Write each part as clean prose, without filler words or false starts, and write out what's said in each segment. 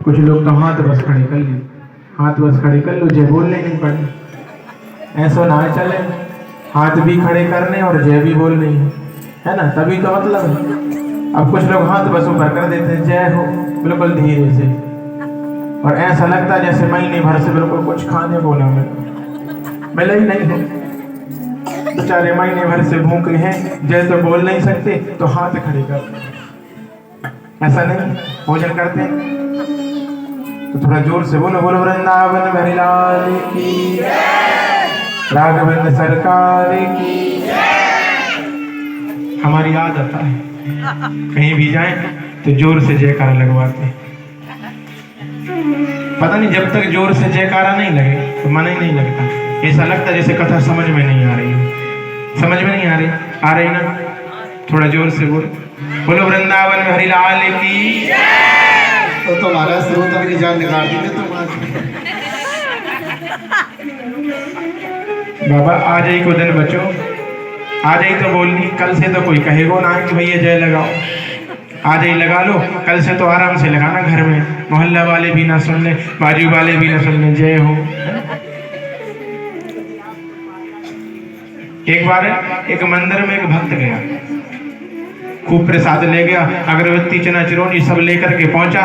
कुछ लोग तो हाथ बस खड़े कर ली, हाथ बस खड़े कर लो, जय बोलने नहीं पड़े। ऐसा ना चले, हाथ भी खड़े करने और जय भी बोलनी है ना, तभी तो मतलब है। अब कुछ लोग हाथ बस ऊपर कर देते हैं, जय हो बिल्कुल धीरे से, और ऐसा लगता है जैसे महीने भर से बिल्कुल कुछ खाने बोला मिला ही नहीं है। बेचारे महीने भर से भूखे हैं, जय तो बोल नहीं सकते तो हाथ खड़े कर, ऐसा नहीं भोजन करते हैं। तो थोड़ा जोर से बोलो, बोलो वृंदावन बिहारी लाल की, राघवेंद्र सरकार की। हमारी आदत है कहीं भी जाए तो जोर से जयकारा लगवाते हैं। पता नहीं जब तक जोर से जयकारा नहीं लगे तो मन ही नहीं लगता। ऐसा लगता जैसे कथा समझ में नहीं आ रही हो। समझ में नहीं आ रही ना? थोड़ा जोर से बोलो, बोलो वृंदावन बिहारी लाल की। तो तुम्हारा स्रोत अपनी जान निकाल दी तुम आज। बाबा आज ही को दिन बचो, आज ही तो बोलनी, कल से तो कोई कहेगा ना कि भैया जय लगाओ। आज ही लगा लो, कल से तो आराम से लगाना घर में, मोहल्ला वाले भी ना सुन ले, बाजू वाले भी ना सुन ले, जय हो। एक बार एक मंदिर में एक भक्त गया, खूब प्रसाद ले गया, अगरबत्ती चना चिरौनी सब लेकर के पहुंचा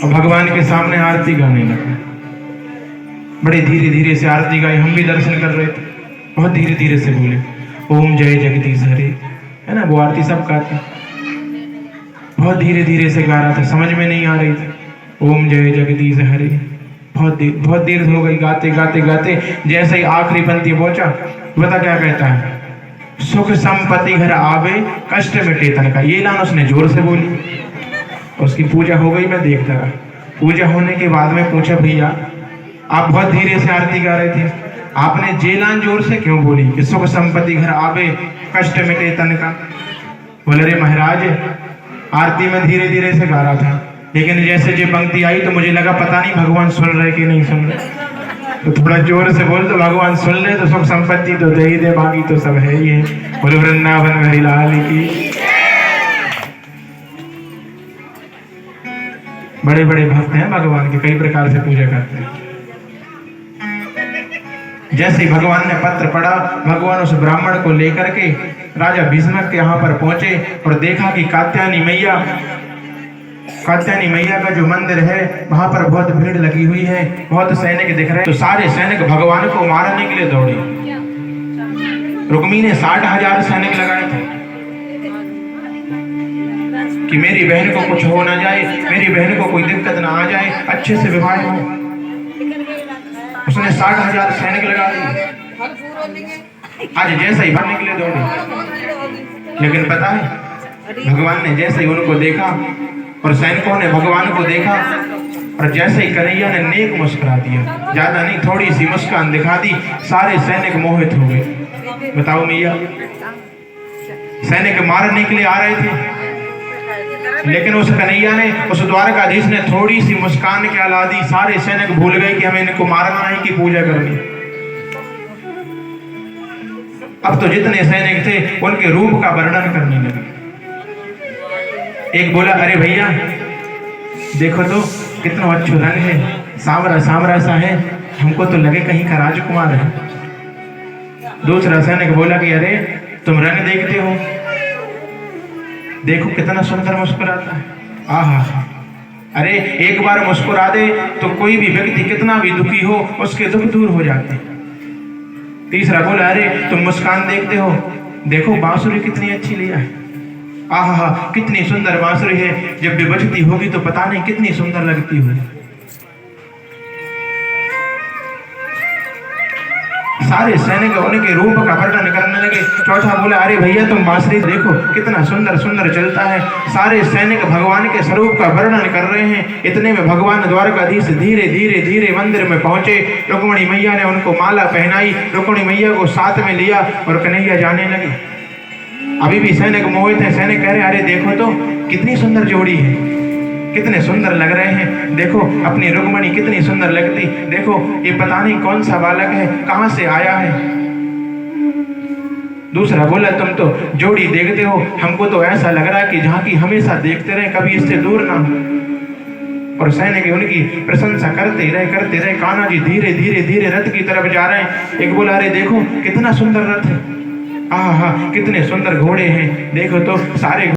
और भगवान के सामने आरती गाने लगा। बड़े धीरे धीरे से आरती गाई, हम भी दर्शन कर रहे थे। बहुत धीरे धीरे से बोले, ओम जय जगदीश हरे, है ना, वो आरती सब गाते। बहुत धीरे धीरे से गा रहा था, समझ में नहीं आ रही थी। ओम जय जगदीश हरे, बहुत देर हो गई गाते गाते गाते। जैसे ही आखिरी पंक्ति पहुंचा, बता क्या कहता है, सुख संपत्ति घर आवे, कष्ट मिटे तन का। ये लान उसने जोर से बोली। उसकी पूजा हो गई, मैं देखता रहा। पूजा होने के बाद में पूछा, भैया आप बहुत धीरे से आरती गा रहे थे, आपने जेलान जोर से क्यों बोली कि सुख संपत्ति घर आवे, कष्ट मिटे तन का? बोले, रे महाराज आरती में धीरे धीरे से गा रहा था, लेकिन जैसे जो पंक्ति आई तो मुझे लगा पता नहीं भगवान सुन रहे कि नहीं सुन रहे। तो थोड़ा जोर से बोल, तो भगवान सुन ले तो सुख संपत्ति तो दे ही दे, बाकी तो सब है ही है। बोलो वृंदावन बिहारी लाल की। बड़े बड़े भक्त हैं भगवान के, कई प्रकार से पूजा करते हैं। जैसे ही भगवान ने पत्र पढ़ा, भगवान उस ब्राह्मण को लेकर के राजा भीष्मक के यहाँ पर पहुंचे और देखा कि कात्यायनी मैया का जो मंदिर है वहां पर बहुत भीड़ लगी हुई है, बहुत सैनिक दिख रहे हैं। तो सारे सैनिक भगवान को मारने के लिए दौड़े। रुक्मी ने 60,000 सैनिक लगाए थे कि मेरी बहन को कुछ हो ना जाए, मेरी बहन को कोई दिक्कत ना आ जाए, अच्छे से विवाह हो। उसने 60,000 सैनिक लगा दिए। आज जैसे ही भागने के लिए दौड़े, लेकिन पता है भगवान ने जैसे ही उनको देखा और सैनिकों ने भगवान को देखा, और जैसे ही कन्हैया ने नेक मुस्कुरा दिया, ज्यादा नहीं थोड़ी सी मुस्कान दिखा दी, सारे सैनिक मोहित हो गए। बताओ मैया, सैनिक मारने के लिए आ रहे थे, लेकिन उस कन्हैया ने, उस द्वारकाधीश ने थोड़ी सी मुस्कान क्या ला दी, सारे सैनिक भूल गए कि हमें इनको मारना है कि पूजा करनी। अब तो जितने सैनिक थे उनके रूप का वर्णन करने लगे। एक बोला, अरे भैया देखो तो कितना अच्छा रंग है, सांवरा सांवरा सा है, हमको तो लगे कहीं का राजकुमार है। दूसरा सैनिक बोला कि अरे तुम रंग देखते हो, देखो कितना सुंदर मुस्कुराता है, आहा। अरे एक बार मुस्कुरा दे तो कोई भी व्यक्ति कितना भी दुखी हो उसके दुख दूर हो जाते हैं। तीसरा बोला, अरे तुम मुस्कान देखते हो, देखो बांसुरी कितनी अच्छी लिया है, आहा कितनी सुंदर बांसुरी है, जब भी बजती होगी तो पता नहीं कितनी सुंदर लगती होगी। सारे सैनिक उनके रूप का वर्णन करने लगे। चौथा बोला, अरे भैया तुम बांसुरी देखो कितना सुंदर सुंदर चलता है। सारे सैनिक भगवान के स्वरूप का वर्णन कर रहे हैं। इतने में भगवान द्वारकाधीश धीरे धीरे धीरे मंदिर में पहुंचे। रुक्मिणी मैया ने उनको माला पहनाई, रुक्मिणी मैया को साथ में लिया और कन्हैया जाने लगे। अभी भी सैनिक मोहित है, सैनिक कह रहे, अरे देखो तो कितनी सुंदर जोड़ी है, कितने सुंदर लग रहे हैं, देखो अपनी रुक्मिणी कितनी सुंदर लगती, देखो ये पता नहीं कौन सा बालक है, कहां से आया है। दूसरा बोला, तुम तो जोड़ी देखते हो, हमको तो ऐसा लग रहा है कि जहाँ की हमेशा देखते रहे, कभी इससे दूर ना हो। और सैनिक उनकी प्रशंसा करते रहे। कान्हा जी धीरे धीरे धीरे रथ की तरफ जा रहे हैं। एक बोला, अरे देखो कितना सुंदर रथ है, आहा कितने सुंदर घोड़े हैं, देखो तो सारे